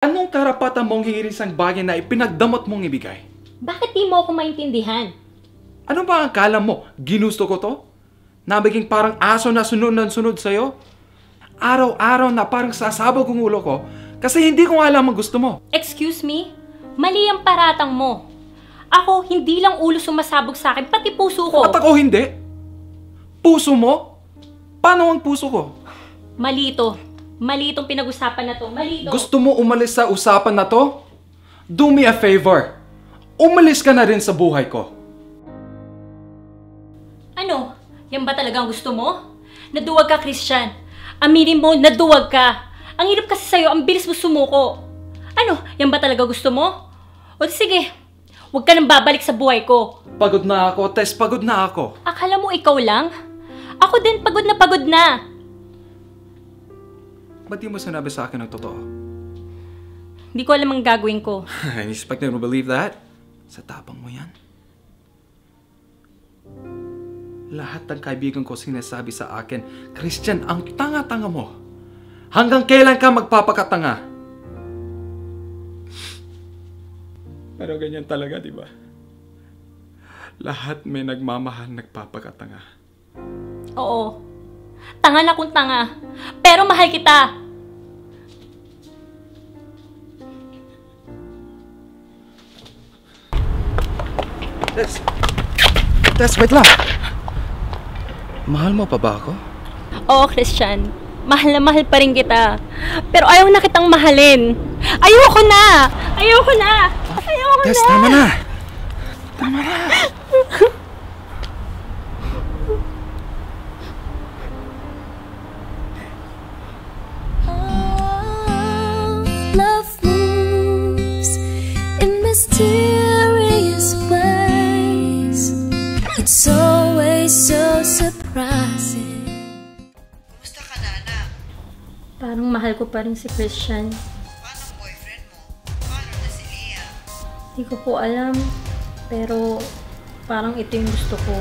Anong karapatan mong hingin isang bagay na ipinagdamot mong ibigay? Bakit di mo ako maintindihan? Ano ba ang akala mo? Ginusto ko to? Nabiging parang aso na sunod ng sunod sa'yo? Araw-araw na parang sasabog ang ulo ko kasi hindi ko alam ang gusto mo. Excuse me? Mali ang paratang mo. Ako, hindi lang ulo sumasabog sa akin, pati puso ko. At ako hindi? Puso mo? Paano ang puso ko? Mali ito. Mali itong pinag-usapan na to. Mali ito. Gusto mo umalis sa usapan na to? Do me a favor. Umalis ka na rin sa buhay ko. Ano? Yan ba talagang gusto mo? Naduwag ka, Christian. Aminin mo, naduwag ka. Ang hirap kasi sa'yo, ang bilis mo sumuko. Ano? Yan ba talaga gusto mo? O sige, huwag ka nang babalik sa buhay ko. Pagod na ako, Tess. Pagod na ako. Akala mo ikaw lang? Ako din pagod na pagod na. Ba't di mo sinabi sa akin ang totoo? Hindi ko alam ang gagawin ko. I expect me to believe that? Sa tapang mo yan. Lahat ng kaibigan ko sinasabi sa akin, Christian, ang tanga-tanga mo. Hanggang kailan ka magpapakatanga? Pero ganyan talaga, di ba? Lahat may nagmamahal nagpapakatanga. Oo. Tanga na kung tanga. Pero mahal kita. Tess, wait lang. Mahal mo pa ba ako? Oo, Christian. Mahal na mahal pa rin kita. Pero ayaw na kitang mahalin. Ayoko na! Ayoko na! Ayoko Tess, na! tama na! Tama na! Love moves in mysterious ways. It's always so surprising. Kumusta ka na, anak? Parang mahal ko pa rin si Christian. Paano ang boyfriend mo? Paano na si Leah? Hindi ko po alam. Pero parang ito yung gusto ko.